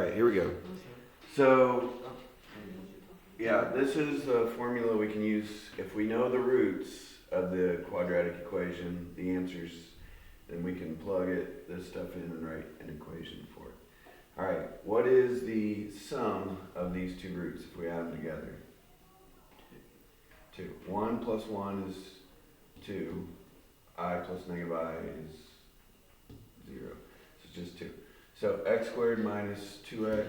right, here we go. So, yeah, this is a formula we can use if we know the roots of the quadratic equation, the answers, then we can plug this stuff in and write an equation for it. All right, what is the sum of these two roots if we add them together? 2. 1 plus 1 is 2. I plus negative I is 0. So it's just 2. So x squared minus 2x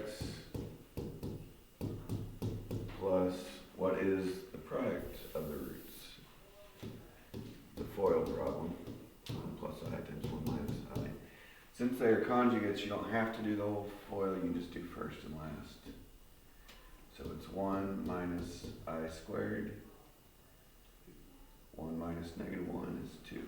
plus what is the product of the roots? The FOIL problem. 1 plus I times 1 minus I. Since they are conjugates, you don't have to do the whole FOIL, you just do first and last. So it's 1 minus I squared. 1 minus negative 1 is 2.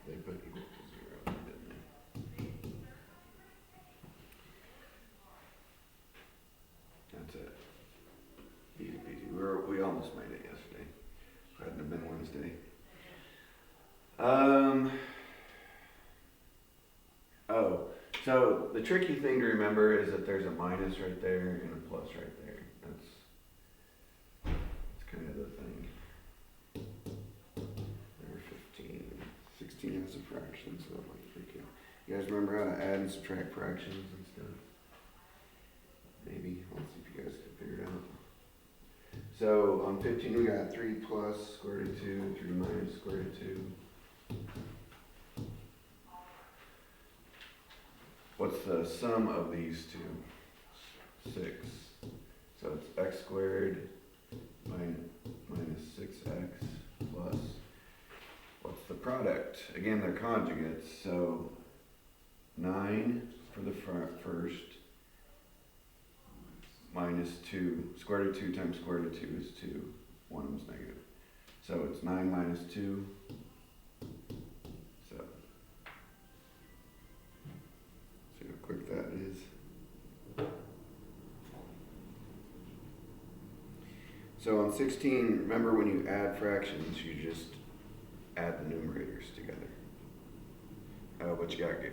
They put equal to 0, didn't they? That's it. Easy peasy. We almost made it yesterday. If it hadn't have been Wednesday. Oh, so the tricky thing to remember is that there's a minus right there and a plus right there. That's kind of the thing. Number 15. 16 has a fraction, so that might freak you out. You guys remember how to add and subtract fractions and stuff? Maybe. Let's see if you guys can figure it out. So on 15 we got 3 plus square root of 2, 3 minus square root of 2. What's the sum of these two? 6. So it's x squared minus 6x plus, what's the product? Again, they're conjugates, so 9 for the first minus 2. Square root of 2 times square root of 2 is 2. One of them's negative. So it's 9 minus 2. So see how quick that is. So on 16, remember when you add fractions, you just add the numerators together. Oh, but you got to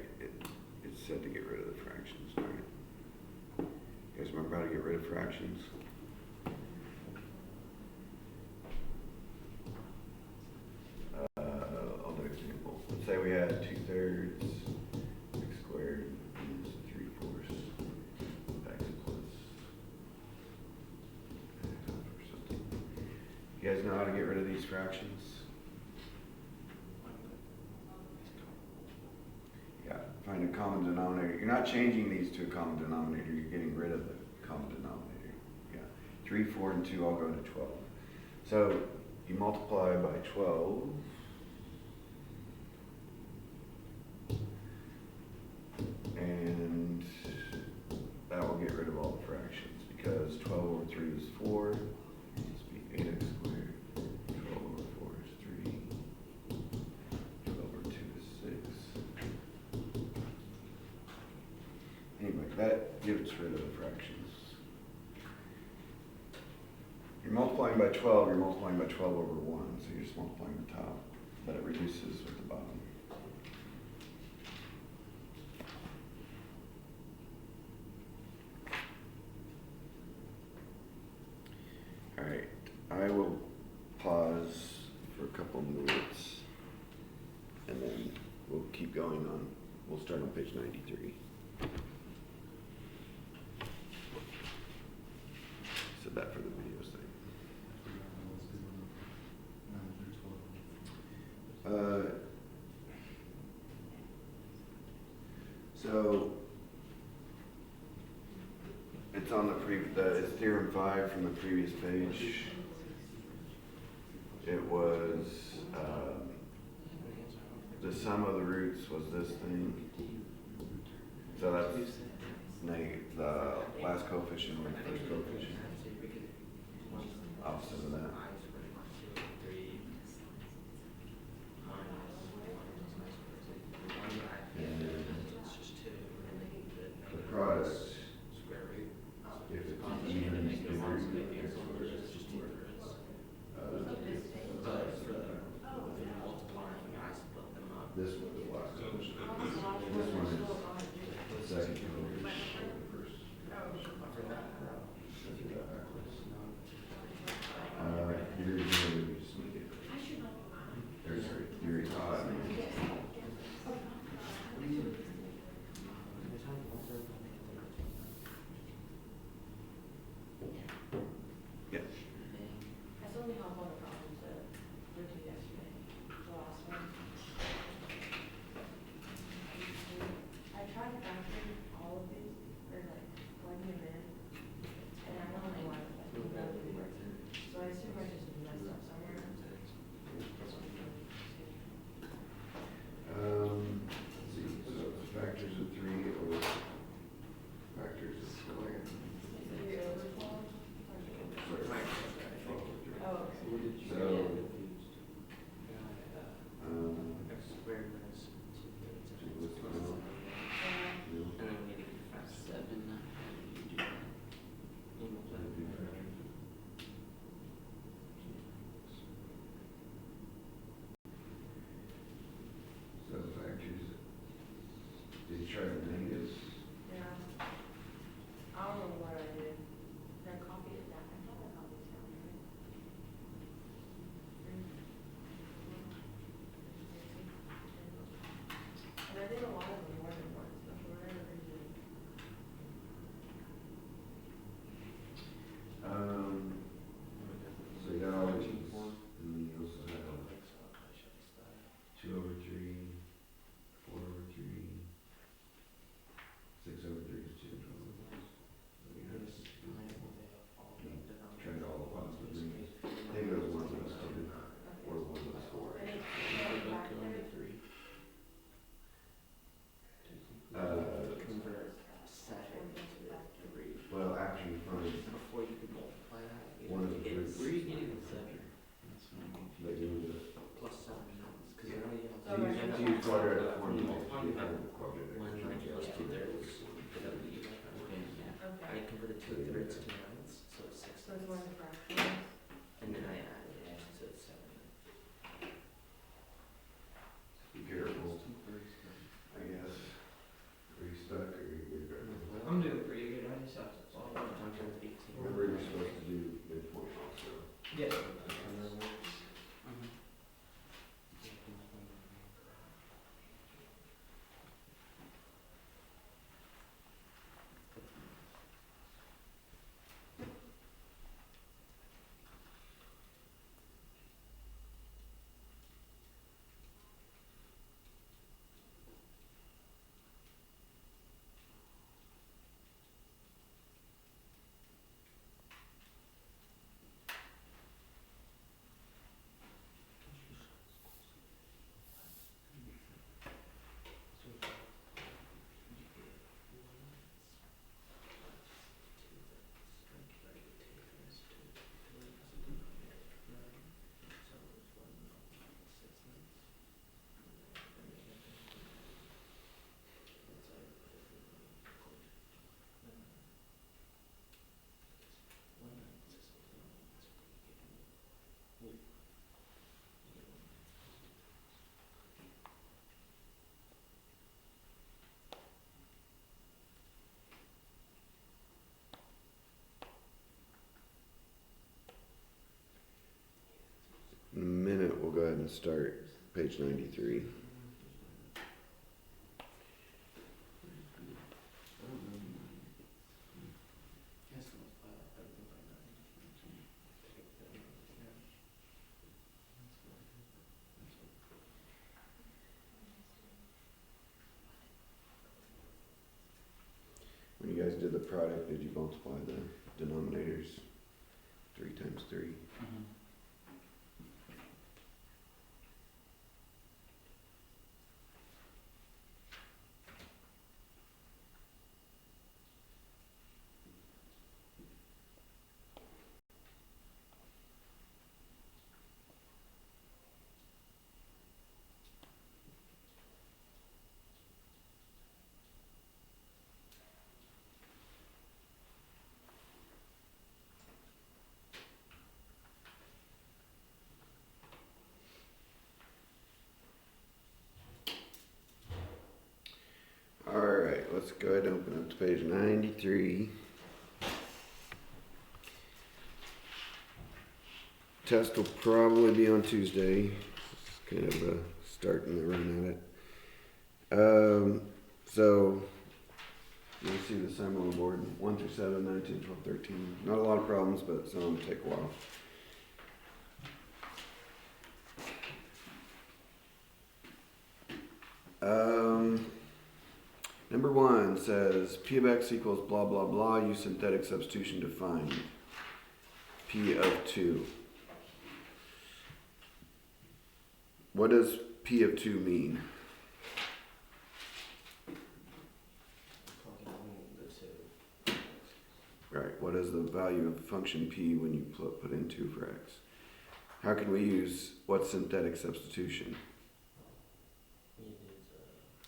it's said to get rid of the fractions, right? You guys remember how to get rid of fractions? I'll do an example. Let's say we had 2/3 x squared minus 3/4 x plus half or something. You guys know how to get rid of these fractions? Yeah, find a common denominator. You're not changing these to a common denominator, you're getting rid of the common denominator. Yeah, 3, 4, and 2 all go to 12. So you multiply by 12. And that will get rid of all the fractions because 12 over 3 is 4. It must be 8x squared. 12 over 4 is 3. 12 over 2 is 6. Anyway, that gets rid of the fractions. You're multiplying by 12, you're multiplying by 12 over 1, so you're just multiplying the top, but it reduces with the bottom. Alright, I will pause for a couple minutes and then we'll keep going on. We'll start on page 93. Said that for the video sake. So it's on it's theorem 5 from the previous page. It was the sum of the roots was this thing. So that's the last coefficient or the first coefficient. Opposite of that. And the product, if it's even, the root is This one is the last one. This one is the second one. First. You're going to just make it. Or sorry, you're yeah. I still only have one of the problems that we did yesterday, the last one. I tried to factor all of these, or like plug them in, and I don't know why, like, none of them worked. So I assume I just messed up somewhere. Let's see, so factors of 3 over factors of square. Three over 12? Sorry. Oh, okay. So, so factors, did you try the negatives? Yeah. I don't know what I did. Did I copy it down? I thought I copied it down, right? And I did a lot of them more than once, but for whatever reason. So you got all these, and then you also have 2 over 3, 4 over 3, 6 over 3 is 2. So you have tried all the positive rings. Maybe it was 1 of those 2, or 1 of those 4. And it came back there. Well, after you find Before you could multiply that, one of the roots, where are you getting the 7? That's what I'm but confused. you need to Plus 7 because I know you have So right to use quadratic formula. One You have a quadratic. One ninth plus Yeah. 2/3. Okay, yeah. Okay. I converted 2/3 to ninths, so it's 6 So it's one of ninths. the fractions. And then I added it, so it's 7. Be careful, I guess. Are you stuck or you're good? I'm doing pretty good, I just have to solve it. Remember, you're supposed to do midpoint also. Yeah. In a minute, we'll go ahead and start page 93. When you guys did the product, did you multiply the denominators? 3 times 3. let's go ahead and open up to page 93. Test will probably be on Tuesday. It's kind of starting the run at it. So you'll see the assignment on the board 1 through 7, 9, 10, 12, 13. Not a lot of problems, but some of them take a while. Number 1 says P of x equals blah blah blah. Use synthetic substitution to find P of 2. What does P of 2 mean? Plugging the 2. Right, what is the value of function P when you put in 2 for x? How can we use what's synthetic substitution? You need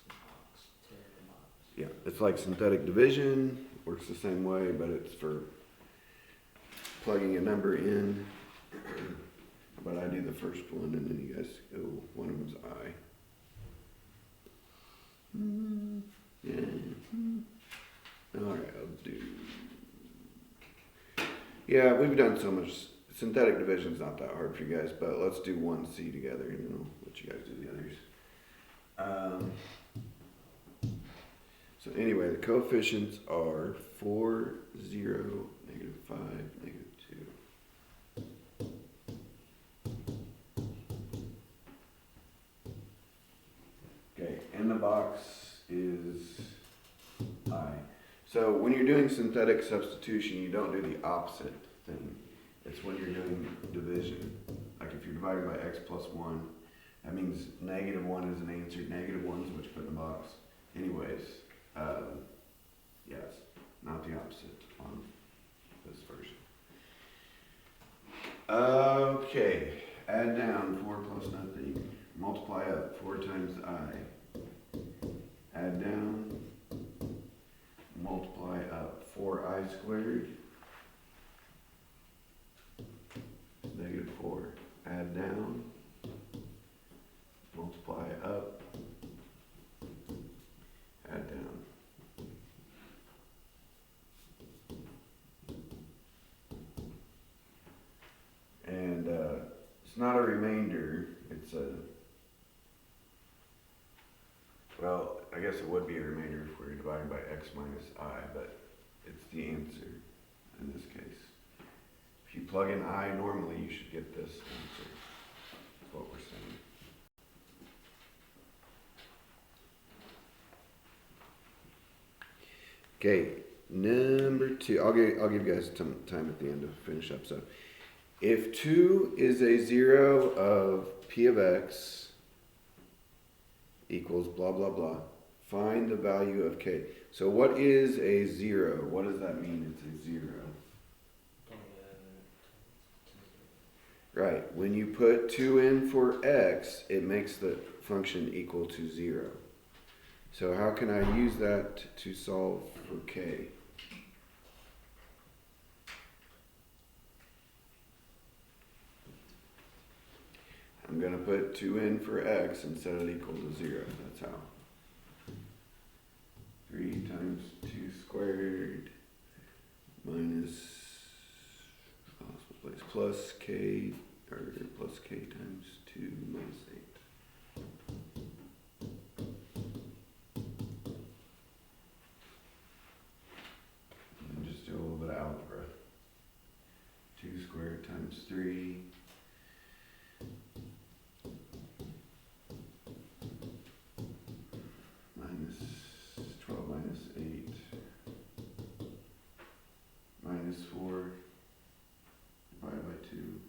a box, tear the box. Yeah, it's like synthetic division, works the same way, but it's for plugging a number in. But I do the first one, and then you guys go, one of them's I. Yeah. Alright, I'll do... Yeah, we've done so much. Synthetic division's not that hard for you guys, but let's do 1C together, and then I'll let you guys do the others. So anyway, the coefficients are 4, 0, -5, -2. Okay, in the box is I. So when you're doing synthetic substitution, you don't do the opposite thing. It's when you're doing division. Like if you're dividing by x plus 1, that means -1 is an answer. -1 is what you put in the box. Anyways, yes, not the opposite on this version. Okay, add down 4 plus nothing. Multiply up 4 times I. Add down. Multiply up 4i squared. -4. Add down. Multiply up. Add down. And it's not a remainder, it's a, well, I guess it would be a remainder if we were dividing by x minus I, but it's the answer in this case. If you plug in I normally, you should get this answer. That's what we're saying. Okay, number 2. I'll give you guys some time at the end to finish up. So, if 2 is a 0 of P of x equals blah blah blah, find the value of k. So what is a 0? What does that mean? It's a 0. Right. When you put 2 in for x, it makes the function equal to 0. So how can I use that to solve for k? I'm going to put 2 in for x and set it equal to 0. That's how. 3 times 2 squared minus plus k, or plus k times 2 minus 8. And just do a little bit of algebra. 2 squared times 3. Minus 12 minus 8. Minus 4. Divided by 2.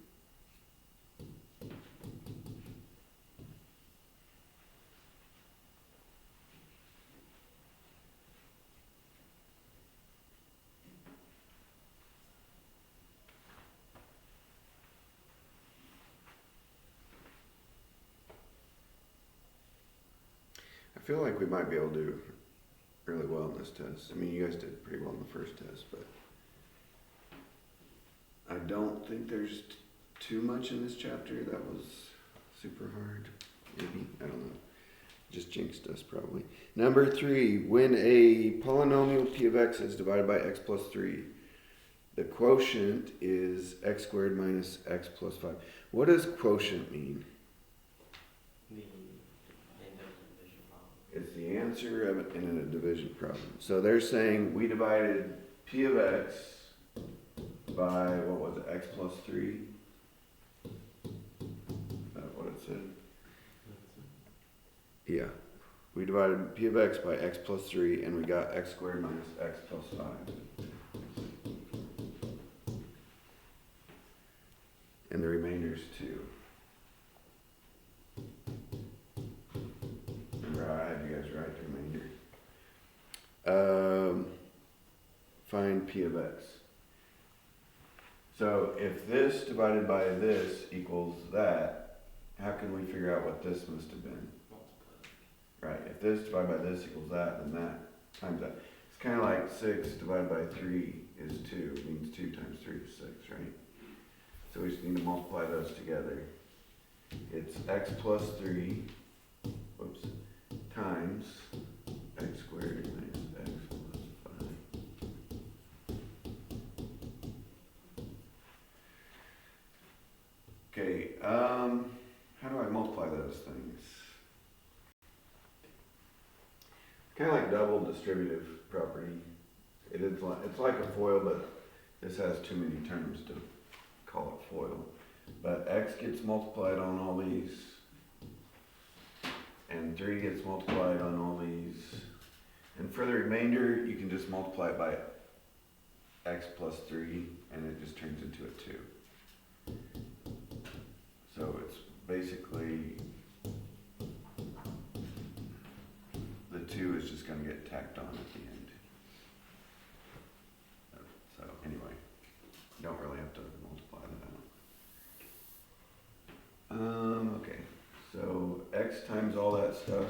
I feel like we might be able to do really well in this test. I mean, you guys did pretty well in the first test, but I don't think there's too much in this chapter that was super hard. Maybe, I don't know. Just jinxed us probably. Number 3, when a polynomial p of x is divided by x plus 3, the quotient is x squared minus x plus 5. What does quotient mean? The end of the division problem. It's the answer of it in a division problem. So they're saying we divided p of x by, what was it, x plus 3? Is that what it said? Yeah. We divided p of x by x plus 3 and we got x squared minus x plus 5. And the remainder is 2. Remember how I had you guys write the remainder? Find p of x. So if this divided by this equals that, how can we figure out what this must have been? Right, if this divided by this equals that, then that times that. It's kind of like 6 divided by 3 is 2. It means 2 times 3 is 6, right? So we just need to multiply those together. It's x plus 3, whoops, times x squared minus x plus 5. Okay, how do I multiply those things? Kind of like double distributive property. It's like a FOIL, but this has too many terms to call it FOIL. But x gets multiplied on all these, and 3 gets multiplied on all these. And for the remainder, you can just multiply it by x plus 3, and it just turns into a 2. So it's basically, the 2 is just going to get tacked on at the end. So anyway, you don't really have to multiply that out. Okay, so x times all that stuff.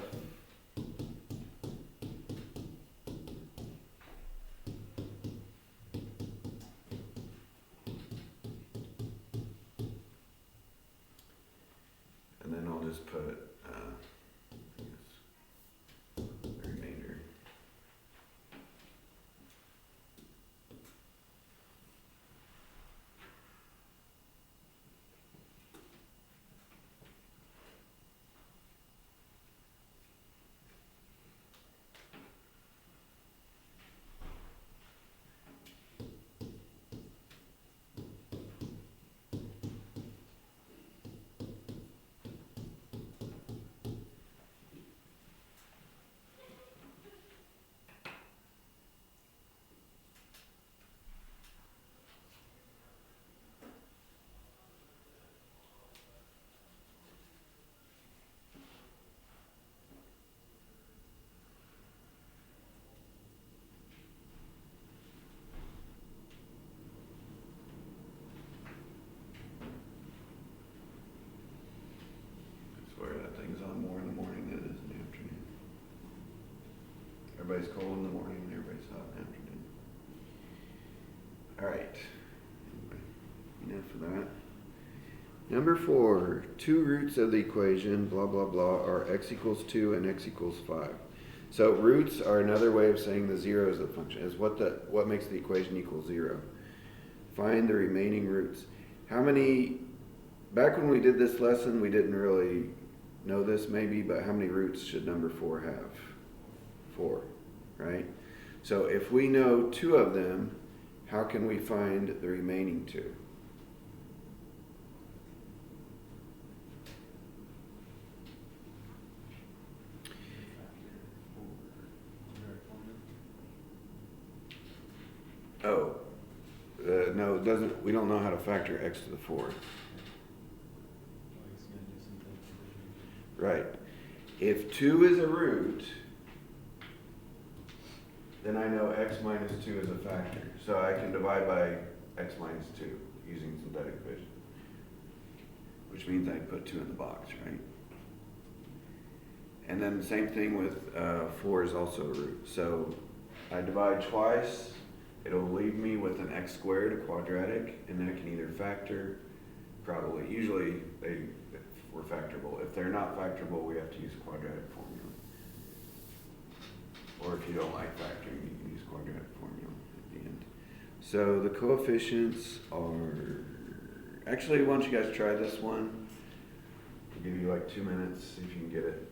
And then I'll just put the remainder. I swear that thing's on more in the morning than it is in the afternoon. Everybody's cold in the morning and everybody's hot in the afternoon. Alright. Enough of that. Number 4, 2 roots of the equation, blah, blah, blah, are x equals 2 and x equals 5. So roots are another way of saying the zeros of the function, is what makes the equation equal 0. Find the remaining roots. How many, back when we did this lesson, we didn't really know this maybe, but how many roots should number 4 have? 4, right? So if we know 2 of them, how can we find the remaining 2? Oh, no, it doesn't. We don't know how to factor x to the 4th. Right. If 2 is a root, then I know x minus 2 is a factor. So I can divide by x minus 2 using synthetic division, which means I put 2 in the box, right? And then the same thing with 4 is also a root. So I divide twice. It'll leave me with an x squared, a quadratic, and then I can either factor, probably, usually were factorable. If they're not factorable, we have to use a quadratic formula. Or if you don't like factoring, you can use quadratic formula at the end. So the coefficients are, actually, why don't you guys try this one? I'll give you like 2 minutes, see if you can get it.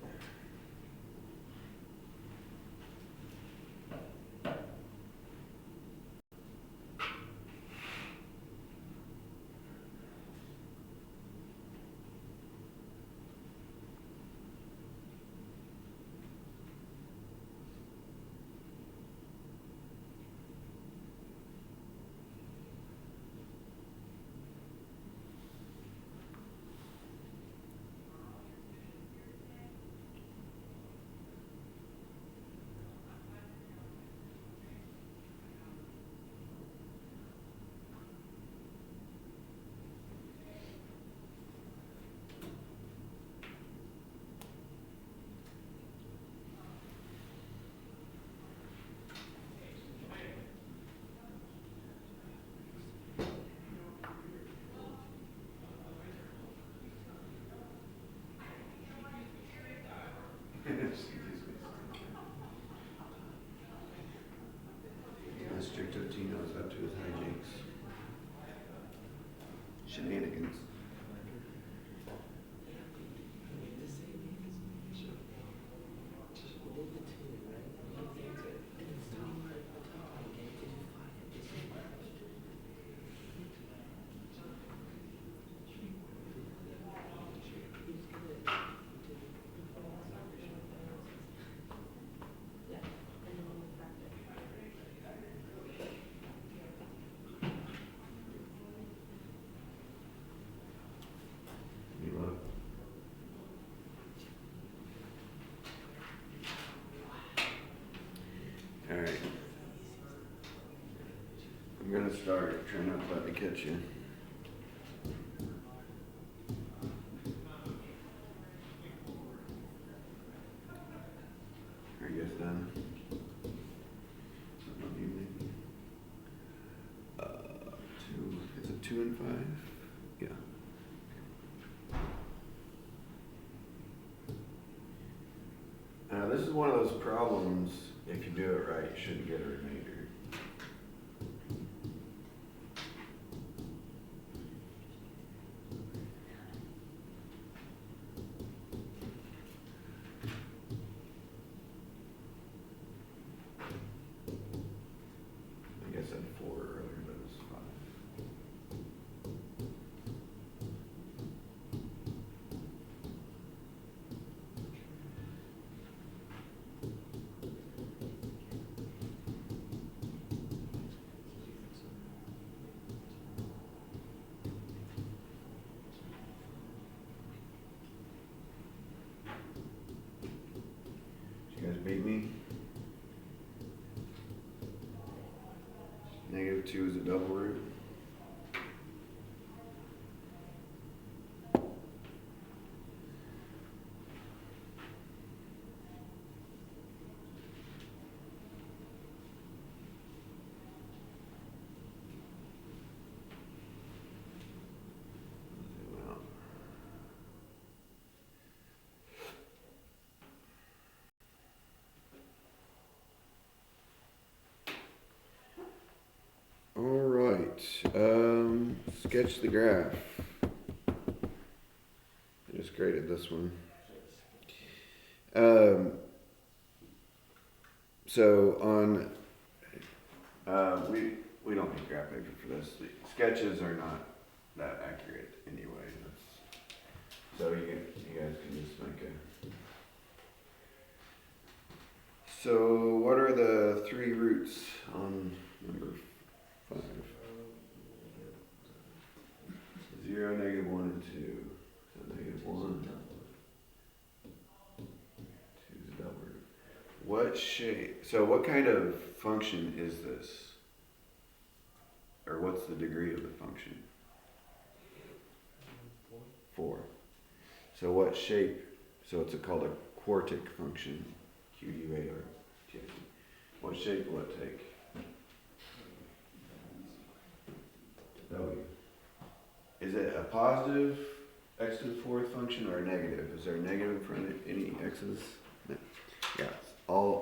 Mr. Totino's up to his hijinks. Shenanigans. Yeah, and then we'll practice. You look. All right. I'm gonna start. Try not to let me catch you. Are you guys done? Something on evening? 2. Is it 2 and 5? Yeah. This is one of those problems, if you do it right, you shouldn't get a remainder. I guess I had 4 earlier, but it was 5. Did you guys beat me? -2 is a double root. Zoom out. All right, sketch the graph. I just graded this one. So on, we don't need graph paper for this. The sketches are not that accurate anyway. So you guys can just make a. So what are the 3 roots on number 5? 0, -1, and 2. So -1. 2 is a double root. What shape? So what kind of function is this? Or what's the degree of the function? 4. So what shape? So it's called a quartic function. QUART. What shape will it take? W. Is it a positive x to the fourth function or a negative? Is there a negative in front of any x's? No. Yeah,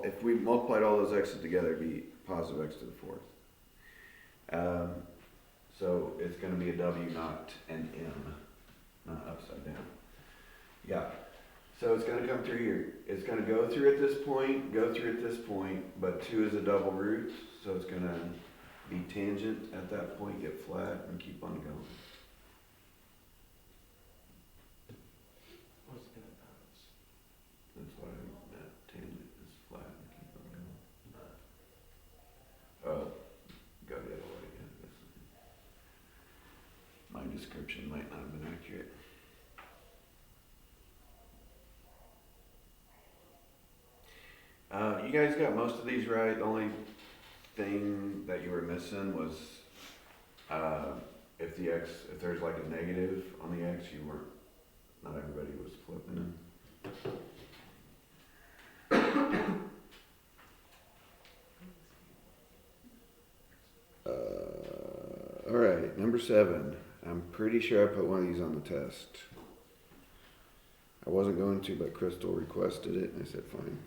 if we multiplied all those x's together, it'd be positive x to the fourth. So it's going to be a w, not an m, not upside down. Yeah. So it's going to come through here. It's going to go through at this point, but 2 is a double root, so it's going to be tangent at that point, get flat, and keep on going. What's it gonna bounce? That's what I meant. Tangent is flat and keep on going. Oh, go the other way again. My description might not have been accurate. You guys got most of these right. The only thing that you were missing was if there's like a negative on the x, not everybody was flipping them. All right, number 7. I'm pretty sure I put one of these on the test. I wasn't going to, but Crystal requested it, and I said fine.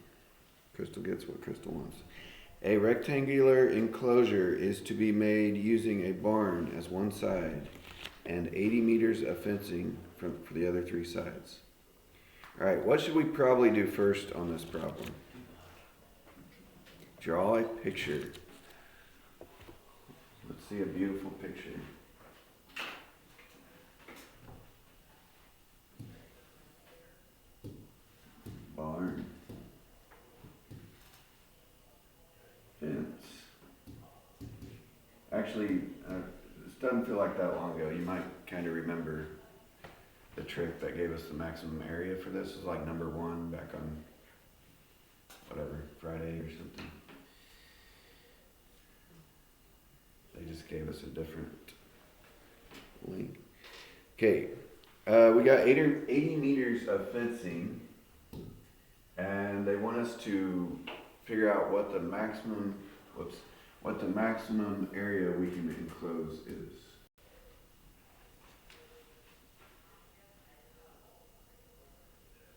Crystal gets what Crystal wants. A rectangular enclosure is to be made using a barn as one side and 80 meters of fencing for the other 3 sides. All right, what should we probably do first on this problem? Draw a picture. Let's see a beautiful picture. Barn. Fence. Actually, this doesn't feel like that long ago. You might kind of remember the trick that gave us the maximum area for this. It was like number 1 back on whatever, Friday or something. They just gave us a different link. Okay, we got 80 meters of fencing, and they want us to figure out what the maximum area we can enclose is.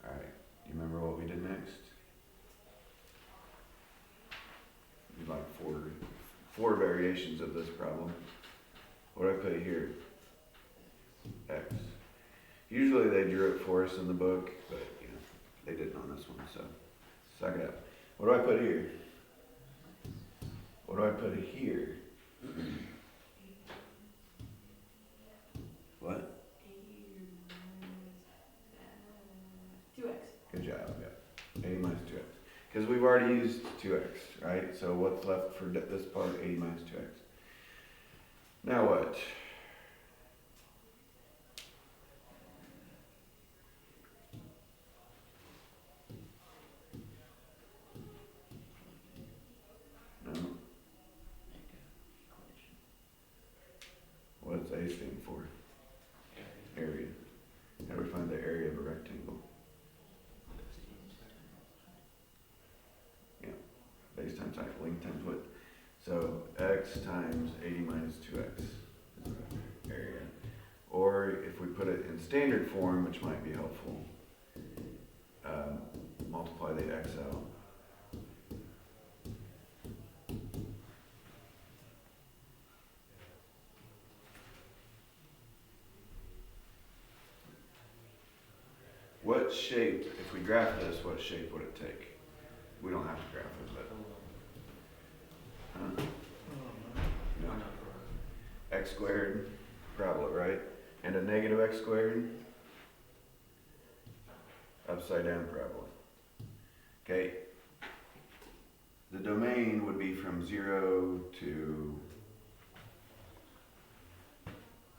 All right, do you remember what we did next? We like four variations of this problem. What do I put here? X. Usually they drew it for us in the book, but you know, they didn't on this one, so suck it up. What do I put here? What do I put here? What? 2x. Good job, yeah. 80 minus 2x. Because we've already used 2x, right? So what's left for this part? 80 minus 2x. Now what? No. What does A stand for? Area. How do we find the area of a rectangle? Yeah. Base times height, length times width. So x times 80 minus 2x is the area. Or if we put it in standard form, which might be helpful, multiply the x out. What shape, if we graph this, what shape would it take? We don't have to graph it, but. No. X squared, parabola, right? And a negative x squared, upside down parabola. Okay. The domain would be from 0 to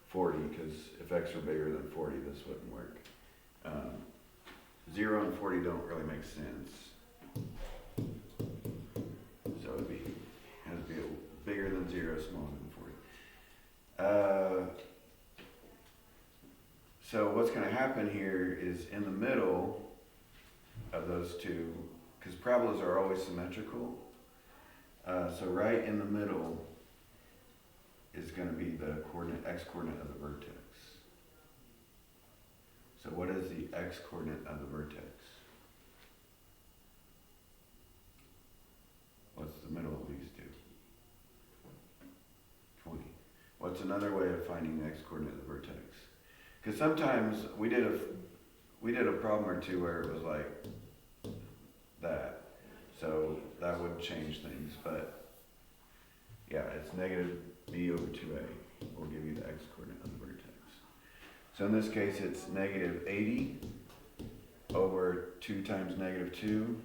40, because if x were bigger than 40, this wouldn't work. 0 and 40 don't really make sense. So it has to be bigger than 0, smaller than 40. So what's going to happen here is in the middle of those two, because parabolas are always symmetrical, so right in the middle is going to be the coordinate, x coordinate of the vertex. So what is the x coordinate of the vertex? What's the middle of these two? 20. What's another way of finding the x coordinate of the vertex? Because sometimes we did a problem or two where it was like that. So that would change things, but yeah, it's negative b over 2a will give you the x coordinate of the vertex. So in this case, it's negative 80 over 2 times negative 2,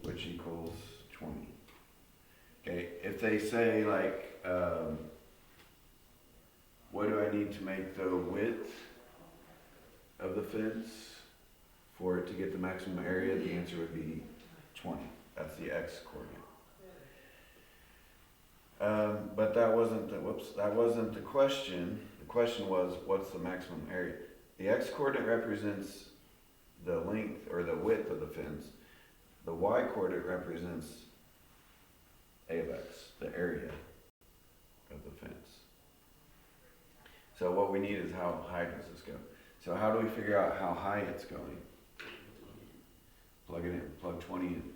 which equals 20. Okay, if they say like, what do I need to make the width of the fence for it to get the maximum area, the answer would be 20. That's the x coordinate. But that wasn't the question. The question was, what's the maximum area? The x coordinate represents the length or the width of the fence. The y coordinate represents a of x, the area of the fence. So what we need is how high does this go? So how do we figure out how high it's going? Plug it in, plug 20 in.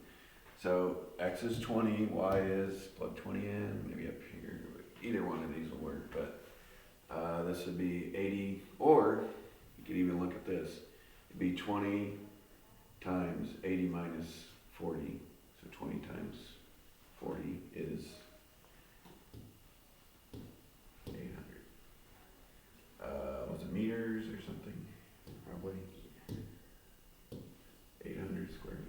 So x is 20, y is, plug 20 in, maybe up here. Either one of these will work, but this would be 80, or you could even look at this. It'd be 20 times 80 minus 40. So 20 times 40 is 800. Was it meters or something? Probably 800 square meters.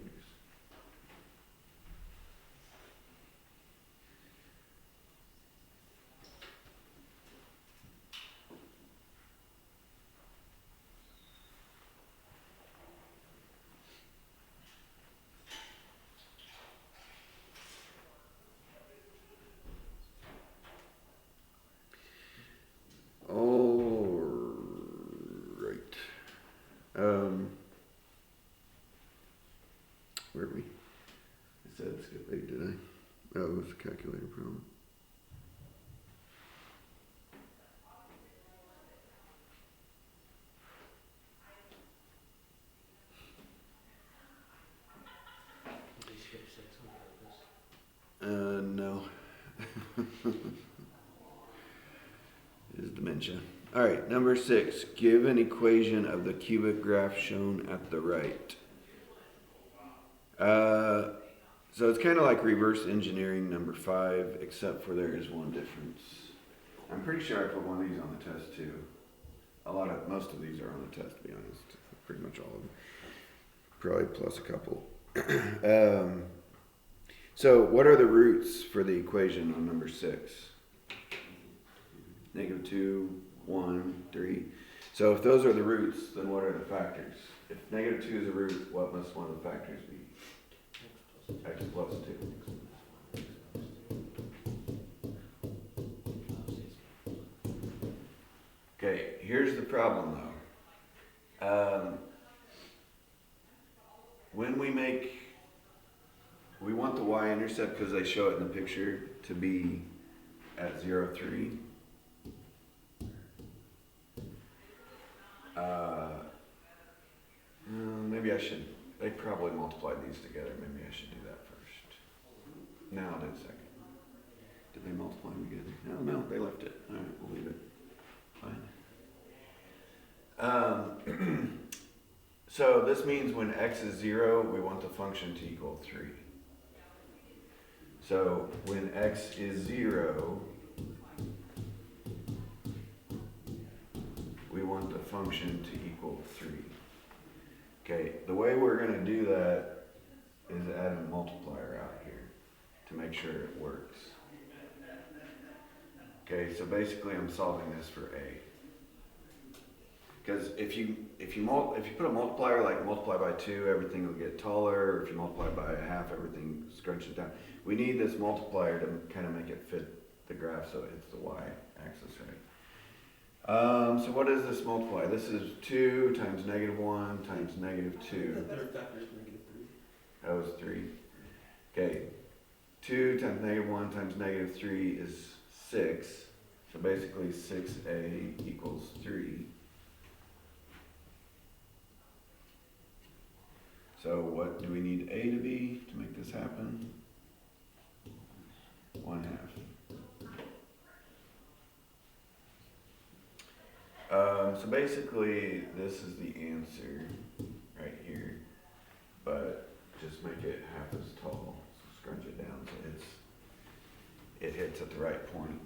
Where are we? I said skip 8, did I? Oh, it was a calculator problem. Did you skip 6 on purpose? No. It is dementia. All right, number 6. Give an equation of the cubic graph shown at the right. So it's kind of like reverse engineering number 5, except for there is one difference. I'm pretty sure I put one of these on the test too. Most of these are on the test, to be honest. Pretty much all of them. Probably plus a couple. So what are the roots for the equation on number 6? Negative 2, 1, 3. So if those are the roots, then what are the factors? If negative 2 is a root, what must one of the factors be? X plus 2. Okay, here's the problem though. When we want the y-intercept, because they show it in the picture, to be at 0, 3. Maybe I should, they probably multiplied these together. Maybe I should do that first. No, I'll do it second. Did they multiply them together? No, they left it. All right, we'll leave it. Fine. So this means when x is 0, we want the function to equal 3. So when x is 0, we want the function to equal 3. Okay, the way we're going to do that is add a multiplier out here to make sure it works. Okay, so basically I'm solving this for a. Because if you put a multiplier, like multiply by 2, everything will get taller. If you multiply by a half, everything scrunches down. We need this multiplier to kind of make it fit the graph so it hits the y-axis, right? So what does this multiply? This is 2 times negative 1 times negative 2. The third factor is negative 3. That was 3. Okay, 2 times negative 1 times negative 3 is 6. So basically 6a equals 3. So what do we need A to be to make this happen? 1/2. So basically, this is the answer right here, but just make it half as tall. So scrunch it down so it hits at the right point.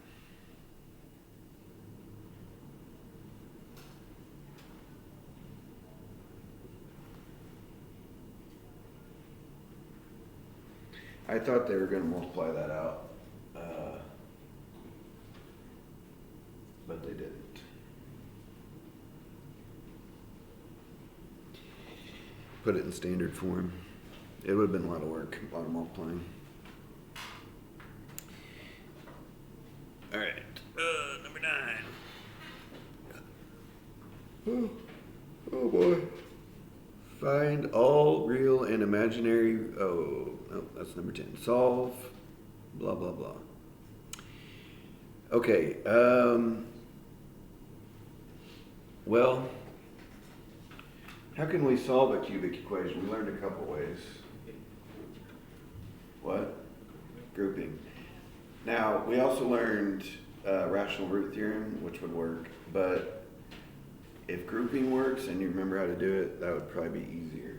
I thought they were going to multiply that out, but they didn't. Put it in standard form. It would have been a lot of work, a lot of multiplying. All right, number 9. Oh boy. Find all real and imaginary, oh, no, that's number 10. Solve, blah, blah, blah. Okay, well, how can we solve a cubic equation? We learned a couple ways. What? Grouping. Now, we also learned rational root theorem, which would work, but if grouping works and you remember how to do it, that would probably be easier.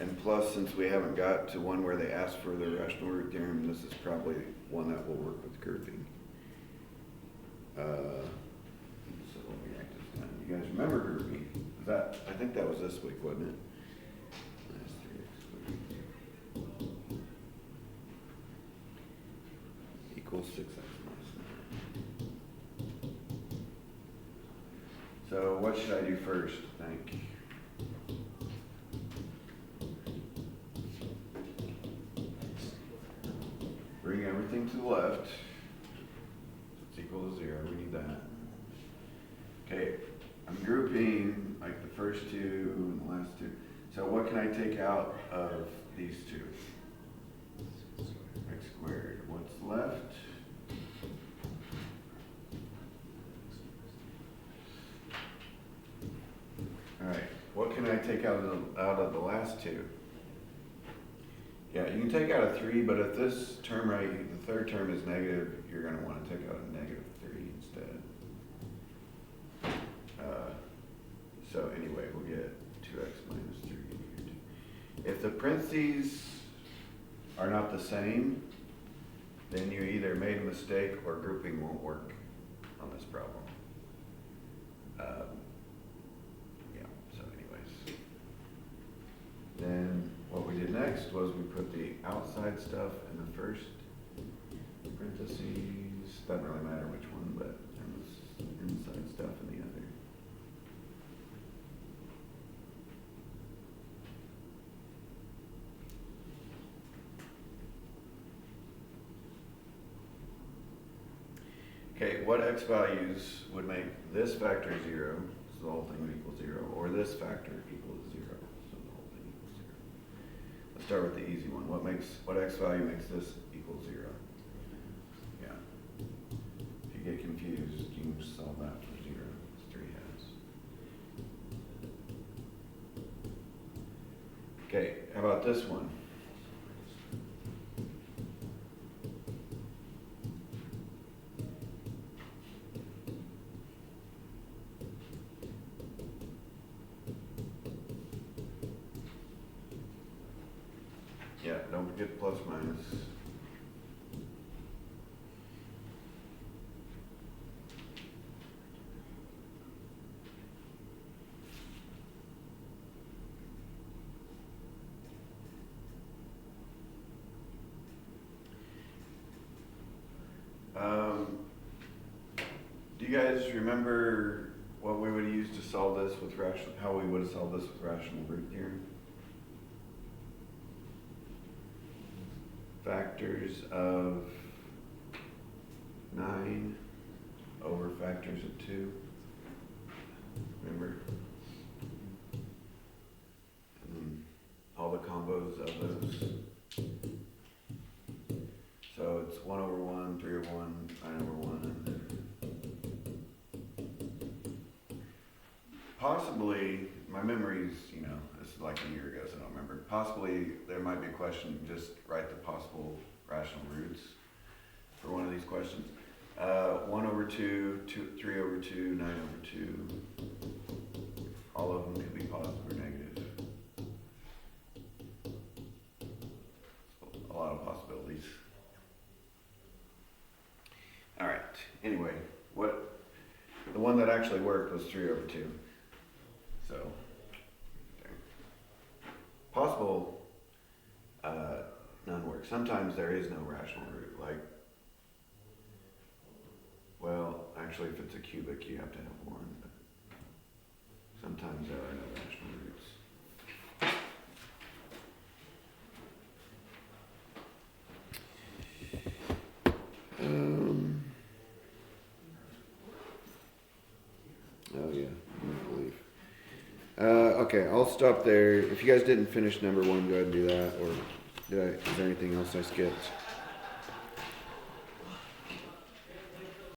And plus, since we haven't got to one where they ask for the rational root theorem, this is probably one that will work with grouping. So let me write this down. You guys remember grouping? I think that was this week, wasn't it? Minus 3x squared equals 6x minus 9. So what should I do first, I think? Bring everything to the left. It's equal to 0, we need that. Okay, I'm grouping like the first two and the last two. So what can I take out of these two? X squared. What's left? Alright, what can I take out of the last two? Yeah, you can take out a 3, but if this term right, the third term is negative, you're going to want to take out a negative 3 instead. So anyway, we'll get 2x minus 3 here. If the parentheses are not the same, then you either made a mistake or grouping won't work on this problem. Yeah, so anyways. Then what we did next was we put the outside stuff in the first parentheses. Doesn't really matter which one, but there was inside stuff in the other. Okay, what x values would make this factor 0, so the whole thing would equal 0, or this factor equal to 0, so the whole thing equals 0. Let's start with the easy one. What x value makes this equal 0? Yeah. If you get confused, you can just solve that for 0. It's 3 halves. Okay, how about this one? Yeah, don't forget plus minus. Do you guys remember what we would use to solve this with how we would have solved this with rational root theorem? Factors of 9 over factors of 2. Remember? And then all the combos of those. So it's 1 over 1, 3 over 1, 9 over 1, and then possibly, my memory's, this is like a year ago, so I don't remember. possibly there might be a question, just write the possible rational roots for one of these questions. 1/2, 3/2, 9/2. All of them could be positive or negative. A lot of possibilities. All right. Anyway, the one that actually worked was 3/2. So there. Possible, none work. Sometimes there is no rational root. Like, well, actually, if it's a cubic, you have to have one. But sometimes there are no rational roots. Oh yeah, I believe. Okay, I'll stop there. If you guys didn't finish number 1, go ahead and do that. Or is there anything else I skipped?